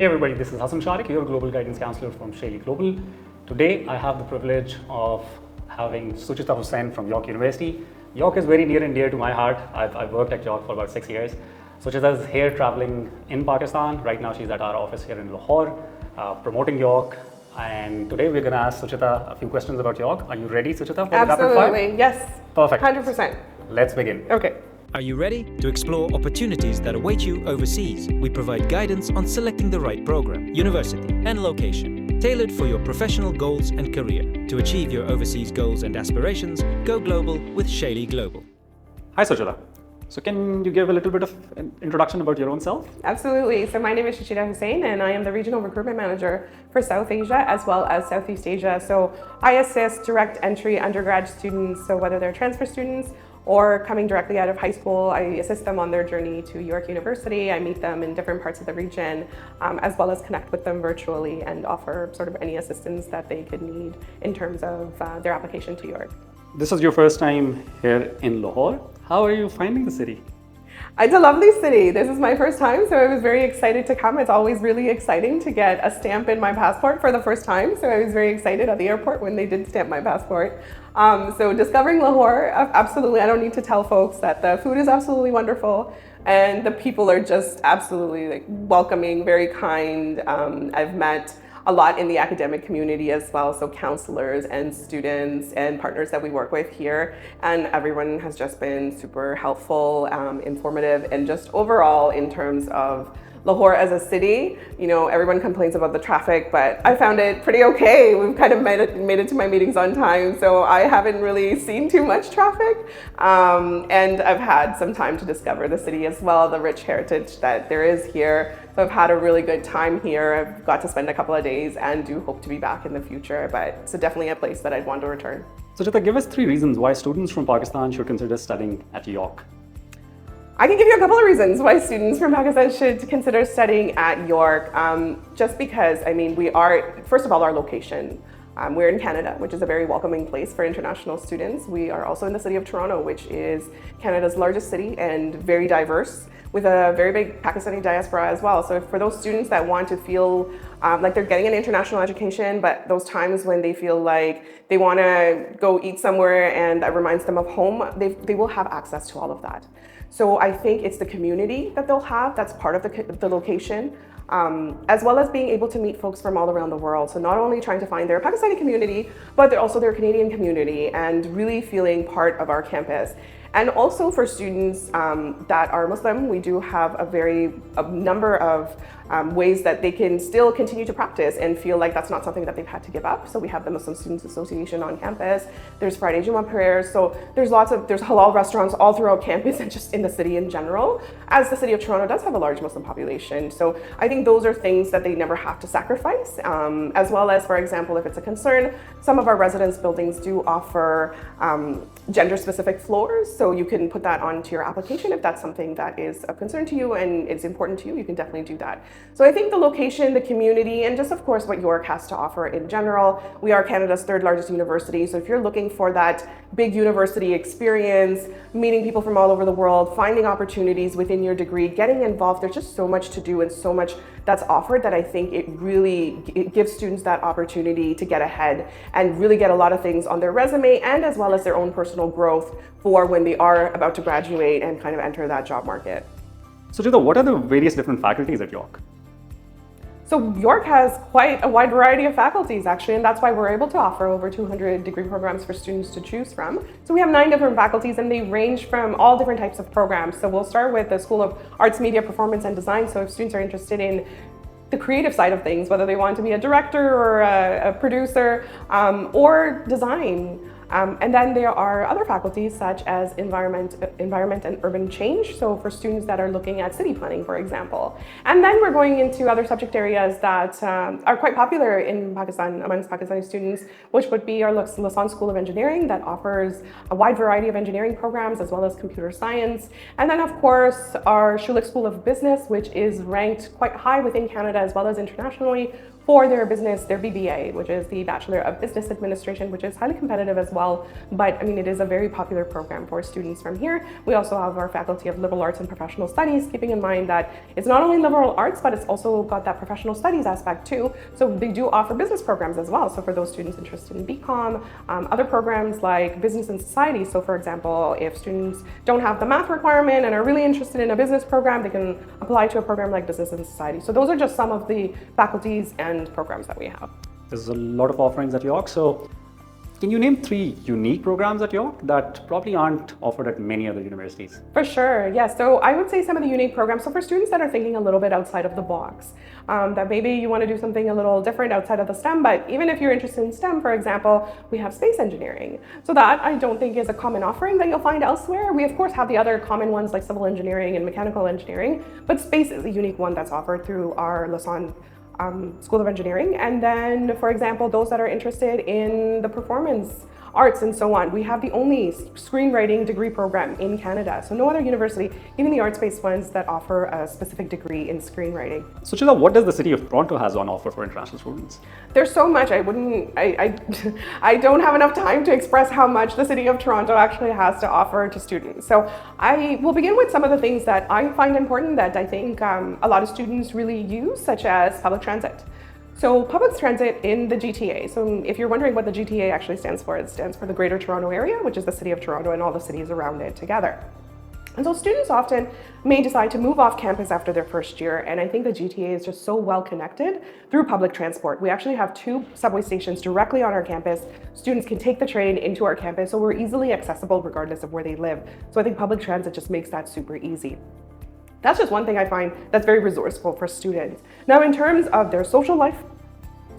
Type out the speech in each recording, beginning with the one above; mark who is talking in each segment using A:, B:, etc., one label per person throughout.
A: Hey everybody, this is Hassan Sharik, your Global Guidance Counselor from Shalee Global. Today I have the privilege of having Suchita Hussain from York University. York is very near and dear to my heart. I've worked at York for about 6 years. Suchita is here traveling in Pakistan. Right now she's at our office here in Lahore, promoting York. And today we're going to ask Suchita a few questions about York. Are you ready, Suchita, for the rapid fire?
B: Absolutely, yes.
A: Perfect.
B: 100%.
A: Let's begin.
B: Okay.
C: Are you ready to explore opportunities that await you overseas? We provide guidance on selecting the right program, university, and location, tailored for your professional goals and career. To achieve your overseas goals and aspirations, go global with Shalee Global.
A: Hi, Suchita. So can you give a little bit of an introduction about your own self?
B: Absolutely. So my name is Shalee Hussain and I am the Regional Recruitment Manager for South Asia as well as Southeast Asia. So I assist direct entry undergrad students, so whether they're transfer students or coming directly out of high school, I assist them on their journey to York University. I meet them in different parts of the region, as well as connect with them virtually and offer sort of any assistance that they could need in terms of their application to York.
A: This is your first time here in Lahore. How are you finding the city?
B: It's a lovely city. This is my first time, so I was very excited to come. It's always really exciting to get a stamp in my passport for the first time, so I was very excited at the airport when they did stamp my passport. So discovering Lahore, absolutely, I don't need to tell folks that the food is absolutely wonderful and the people are just absolutely welcoming, very kind. I've met a lot in the academic community as well, so counselors and students and partners that we work with here, and everyone has just been super helpful, informative, and just overall in terms of Lahore as a city. You know, everyone complains about the traffic, but I found it pretty okay. We've kind of made it to my meetings on time, so I haven't really seen too much traffic. And I've had some time to discover the city as well, the rich heritage that there is here. So I've had a really good time here. I've got to spend a couple of days and do hope to be back in the future, but it's definitely a place that I'd want to return.
A: Suchita, give us 3 reasons why students from Pakistan should consider studying at York.
B: I can give you a couple of reasons why students from Pakistan should consider studying at York. Just because, I mean, we are, first of all, our location. We're in Canada, which is a very welcoming place for international students. We are also in the city of Toronto, which is Canada's largest city and very diverse, with a very big Pakistani diaspora as well. So for those students that want to feel like they're getting an international education, but those times when they feel like they want to go eat somewhere and that reminds them of home, they will have access to all of that. So I think it's the community that they'll have that's part of the location, as well as being able to meet folks from all around the world. So not only trying to find their Pakistani community, but they're also their Canadian community and really feeling part of our campus. And also for students that are Muslim, we do have a number of ways that they can still continue to practice and feel like that's not something that they've had to give up. So we have the Muslim Students Association on campus. There's Friday Jummah prayers. So there's halal restaurants all throughout campus and just in the city in general, as the city of Toronto does have a large Muslim population. So I think those are things that they never have to sacrifice, as well as, for example, if it's a concern, some of our residence buildings do offer gender-specific floors. So you can put that onto your application if that's something that is of concern to you and it's important to you, you can definitely do that. So I think the location, the community, and just of course what York has to offer in general. We are Canada's 3rd largest university. So if you're looking for that big university experience, meeting people from all over the world, finding opportunities within your degree, getting involved, there's just so much to do and so much that's offered that I think it gives students that opportunity to get ahead and really get a lot of things on their resume and as well as their own personal growth for when they are about to graduate and kind of enter that job market.
A: Suchita, what are the various different faculties at York?
B: So York has quite a wide variety of faculties actually, and that's why we're able to offer over 200 degree programs for students to choose from. So we have 9 different faculties and they range from all different types of programs. So we'll start with the School of Arts, Media, Performance and Design. So if students are interested in the creative side of things, whether they want to be a director or a producer or design. And then there are other faculties such as environment and urban change. So for students that are looking at city planning, for example. And then we're going into other subject areas that are quite popular in Pakistan amongst Pakistani students, which would be our Lasan School of Engineering that offers a wide variety of engineering programs as well as computer science. And then of course our Shalee School of Business, which is ranked quite high within Canada as well as internationally, for their business, their BBA, which is the Bachelor of Business Administration, which is highly competitive as well. But I mean, it is a very popular program for students from here. We also have our Faculty of Liberal Arts and Professional Studies, keeping in mind that it's not only liberal arts, but it's also got that professional studies aspect too. So they do offer business programs as well. So for those students interested in BCom, other programs like business and society. So for example, if students don't have the math requirement and are really interested in a business program, they can apply to a program like business and society. So those are just some of the faculties and programs that we have.
A: There's a lot of offerings at York. So can you name 3 unique programs at York that probably aren't offered at many other universities?
B: For sure, yes. So I would say some of the unique programs. So for students that are thinking a little bit outside of the box, that maybe you want to do something a little different outside of the STEM, but even if you're interested in STEM, for example, we have space engineering. So that I don't think is a common offering that you'll find elsewhere. We of course have the other common ones like civil engineering and mechanical engineering, but space is a unique one that's offered through our Lausanne School of Engineering. And then, for example, those that are interested in the performance arts and so on, we have the only screenwriting degree program in Canada. So no other university, even the arts-based ones, that offer a specific degree in screenwriting.
A: Suchita, what does the city of Toronto has on offer for international students?
B: There's so much. I don't have enough time to express how much the city of Toronto actually has to offer to students. So I will begin with some of the things that I find important that I think a lot of students really use, such as public transit. So public transit in the GTA. So if you're wondering what the GTA actually stands for, it stands for the Greater Toronto Area, which is the city of Toronto and all the cities around it together. And so students often may decide to move off campus after their first year, and I think the GTA is just so well connected through public transport. We actually have 2 subway stations directly on our campus. Students can take the train into our campus, so we're easily accessible regardless of where they live. So I think public transit just makes that super easy. That's just one thing I find that's very resourceful for students. Now, in terms of their social life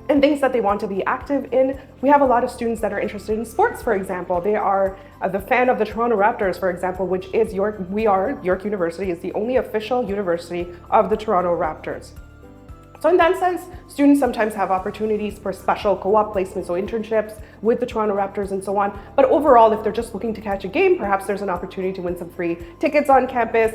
B: and things that they want to be active in, we have a lot of students that are interested in sports, for example. They are the fan of the Toronto Raptors, for example, which is York University is the only official university of the Toronto Raptors. So in that sense, students sometimes have opportunities for special co-op placements or internships with the Toronto Raptors and so on. But overall, if they're just looking to catch a game, perhaps there's an opportunity to win some free tickets on campus.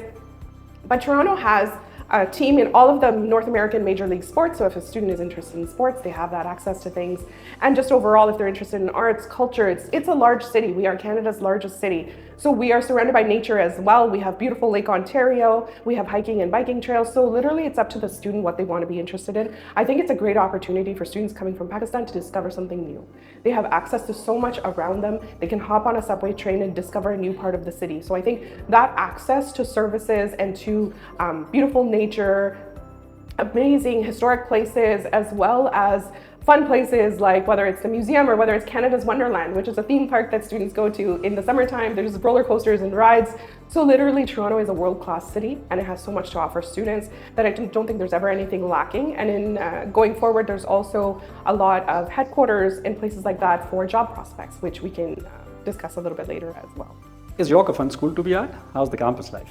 B: But Toronto has a team in all of the North American major league sports. So if a student is interested in sports, they have that access to things. And just overall, if they're interested in arts, culture, it's a large city. We are Canada's largest city. So we are surrounded by nature as well. We have beautiful Lake Ontario. We have hiking and biking trails. So literally it's up to the student what they want to be interested in. I think it's a great opportunity for students coming from Pakistan to discover something new. They have access to so much around them. They can hop on a subway train and discover a new part of the city. So I think that access to services and to beautiful nature, amazing historic places, as well as fun places like whether it's the museum or whether it's Canada's Wonderland, which is a theme park that students go to in the summertime. There's roller coasters and rides. So literally Toronto is a world-class city and it has so much to offer students that I don't think there's ever anything lacking. And in going forward, there's also a lot of headquarters and places like that for job prospects, which we can discuss a little bit later as well.
A: Is York a fun school to be at? How's the campus life?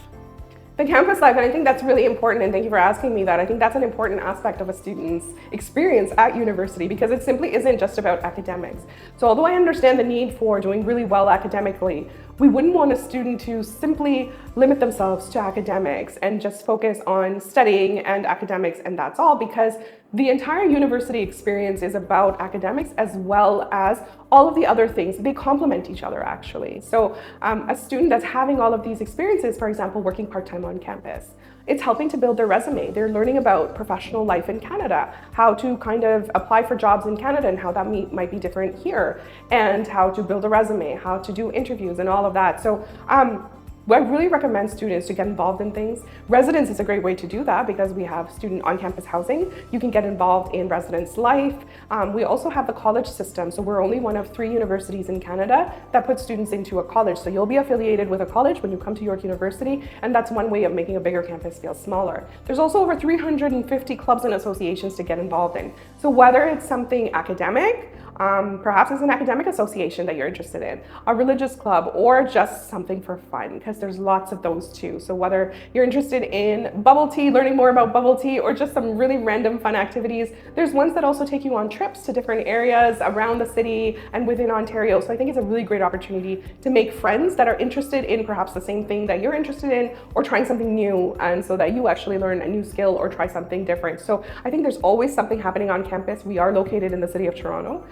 B: The campus life, and I think that's really important, and thank you for asking me that. I think that's an important aspect of a student's experience at university because it simply isn't just about academics. So although I understand the need for doing really well academically, we wouldn't want a student to simply limit themselves to academics and just focus on studying and academics and that's all, because the entire university experience is about academics as well as all of the other things. They complement each other actually. So a student that's having all of these experiences, for example, working part-time on campus, it's helping to build their resume. They're learning about professional life in Canada, how to kind of apply for jobs in Canada and how that might be different here, and how to build a resume, how to do interviews and all of that. So I really recommend students to get involved in things. Residence is a great way to do that because we have student on-campus housing. You can get involved in residence life. We also have the college system. So we're only one of 3 universities in Canada that puts students into a college. So you'll be affiliated with a college when you come to York University, and that's one way of making a bigger campus feel smaller. There's also over 350 clubs and associations to get involved in. So whether it's something academic, Perhaps it's an academic association that you're interested in, a religious club, or just something for fun, because there's lots of those too. So whether you're interested in bubble tea, learning more about bubble tea, or just some really random fun activities, there's ones that also take you on trips to different areas around the city and within Ontario. So I think it's a really great opportunity to make friends that are interested in perhaps the same thing that you're interested in, or trying something new, and so that you actually learn a new skill or try something different. So I think there's always something happening on campus. We are located in the city of Toronto.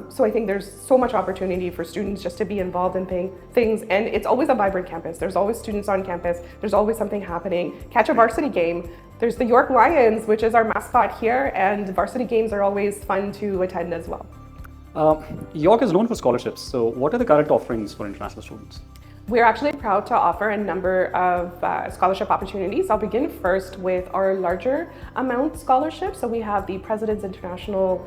B: So I think there's so much opportunity for students just to be involved in things, and it's always a vibrant campus. There's always students on campus. There's always something happening. Catch a varsity game. There's the York Lions, which is our mascot here, and varsity games are always fun to attend as well.
A: York is known for scholarships, so what are the current offerings for international students?
B: We're actually proud to offer a number of scholarship opportunities. I'll begin first with our larger amount scholarship. So we have the President's International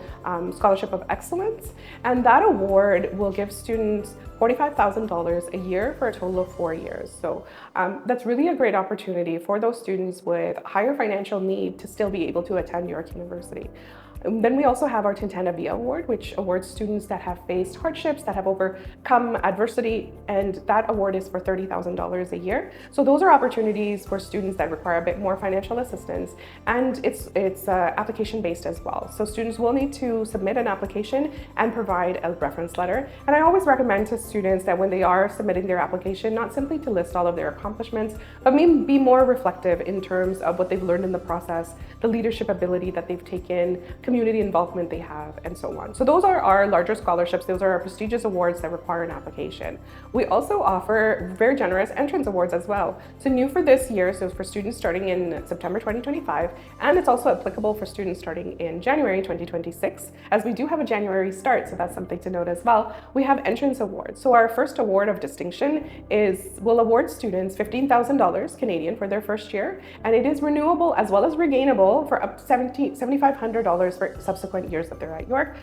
B: Scholarship of Excellence, and that award will give students $45,000 a year for a total of 4 years. So that's really a great opportunity for those students with higher financial need to still be able to attend York University. Then we also have our Tintana Via Award, which awards students that have faced hardships, that have overcome adversity, and that award is for $30,000 a year. So those are opportunities for students that require a bit more financial assistance, and it's application-based as well. So students will need to submit an application and provide a reference letter. And I always recommend to students that when they are submitting their application, not simply to list all of their accomplishments, but maybe be more reflective in terms of what they've learned in the process, the leadership ability that they've taken, community involvement they have, and so on. So those are our larger scholarships. Those are our prestigious awards that require an application. We also offer very generous entrance awards as well. So new for this year, so for students starting in September 2025, and it's also applicable for students starting in January 2026, as we do have a January start, so that's something to note as well. We have entrance awards. So our first award of distinction will award students $15,000 Canadian for their first year, and it is renewable as well as regainable for up to $7,500 for subsequent years that they're at York,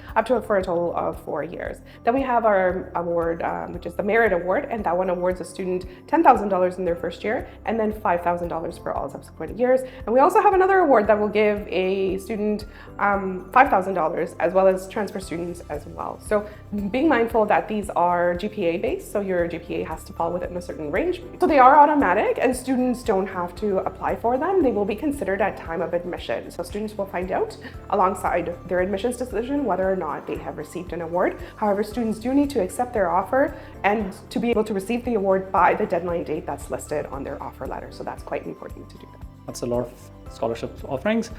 B: for a total of 4 years. Then we have our award, which is the Merit Award, and that one awards a student $10,000 in their first year, and then $5,000 for all subsequent years. And we also have another award that will give a student $5,000, as well as transfer students as well. So being mindful that these are GPA based, so your GPA has to fall within a certain range. So they are automatic, and students don't have to apply for them. They will be considered at time of admission. So students will find out alongside their admissions decision whether or not they have received an award. However, students do need to accept their offer and to be able to receive the award by the deadline date that's listed on their offer letter. So that's quite important to do that.
A: That's a lot of scholarship offerings.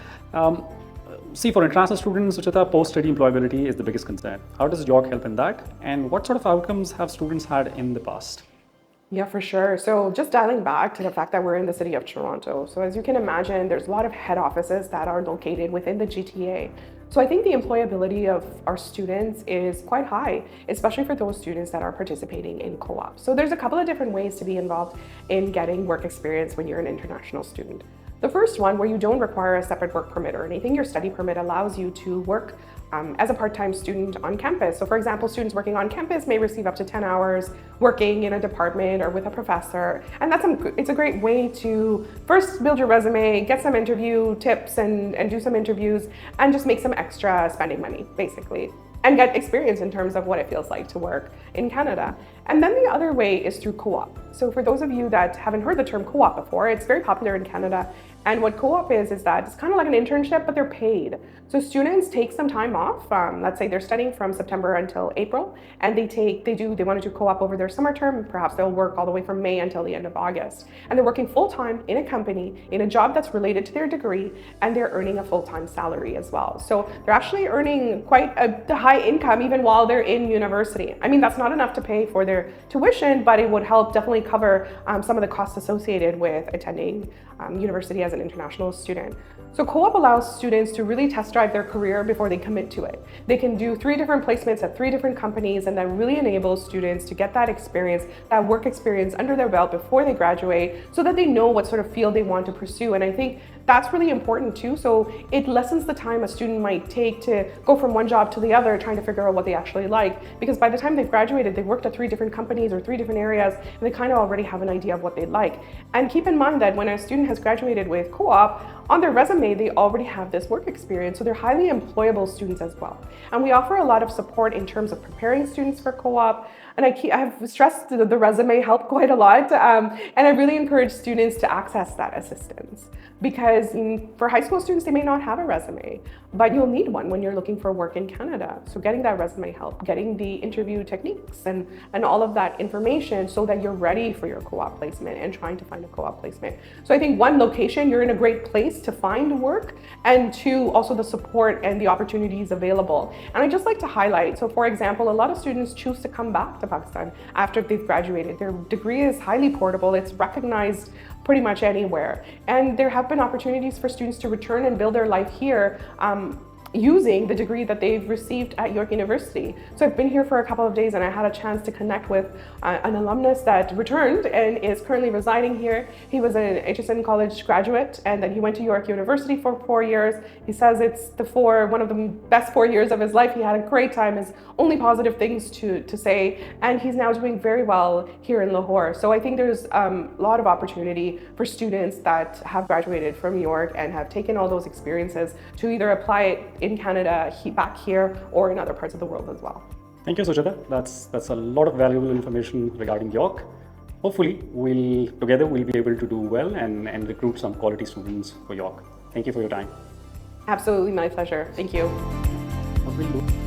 A: See, for international students, Suchita, post-study employability is the biggest concern. How does York help in that? And what sort of outcomes have students had in the past?
B: Yeah, for sure. So just dialing back to the fact that we're in the city of Toronto. So as you can imagine, there's a lot of head offices that are located within the GTA. So I think the employability of our students is quite high, especially for those students that are participating in co-ops. So there's a couple of different ways to be involved in getting work experience when you're an international student. The first one, where you don't require a separate work permit or anything, your study permit allows you to work as a part-time student on campus. So for example, students working on campus may receive up to 10 hours working in a department or with a professor. And it's a great way to first build your resume, get some interview tips and do some interviews, and just make some extra spending money, basically, and get experience in terms of what it feels like to work in Canada. And then the other way is through co-op. So for those of you that haven't heard the term co-op before, it's very popular in Canada. And what co-op is that it's kind of like an internship, but they're paid. So students take some time off. Let's say they're studying from September until April, and they want to do co-op over their summer term. Perhaps they'll work all the way from May until the end of August. And they're working full-time in a company, in a job that's related to their degree, and they're earning a full-time salary as well. So they're actually earning quite a high income even while they're in university. I mean, that's not enough to pay for their tuition, but it would help definitely cover some of the costs associated with attending university as an international student. So co-op allows students to really test drive their career before they commit to it. They can do 3 different placements at 3 different companies, and that really enables students to get that experience, that work experience under their belt before they graduate, so that they know what sort of field they want to pursue. And I think that's really important too. So it lessens the time a student might take to go from one job to the other, trying to figure out what they actually like. Because by the time they've graduated, they've worked at 3 different companies or 3 different areas, and they kind of already have an idea of what they like. And keep in mind that when a student has graduated with co-op, on their resume, they already have this work experience, so they're highly employable students as well. And we offer a lot of support in terms of preparing students for co-op. And I have stressed the resume help quite a lot. And I really encourage students to access that assistance, because for high school students, they may not have a resume, but you'll need one when you're looking for work in Canada. So getting that resume help, getting the interview techniques and all of that information so that you're ready for your co-op placement and trying to find a co-op placement. So I think one, location, you're in a great place to find work, and two, also the support and the opportunities available. And I just like to highlight, so for example, a lot of students choose to come back to Pakistan after they've graduated. Their degree is highly portable, it's recognized pretty much anywhere. And there have been opportunities for students to return and build their life here using the degree that they've received at York University. So I've been here for a couple of days and I had a chance to connect with an alumnus that returned and is currently residing here. He was an HSN college graduate, and then he went to York University for 4 years. He says it's one of the best 4 years of his life. He had a great time, has only positive things to say, and he's now doing very well here in Lahore. So I think there's a lot of opportunity for students that have graduated from York and have taken all those experiences to either apply it in Canada, back here, or in other parts of the world as well.
A: Thank you, Suchita. That's a lot of valuable information regarding York. Hopefully, together we'll be able to do well and recruit some quality students for York. Thank you for your time.
B: Absolutely, my pleasure. Thank you.
A: What we'll do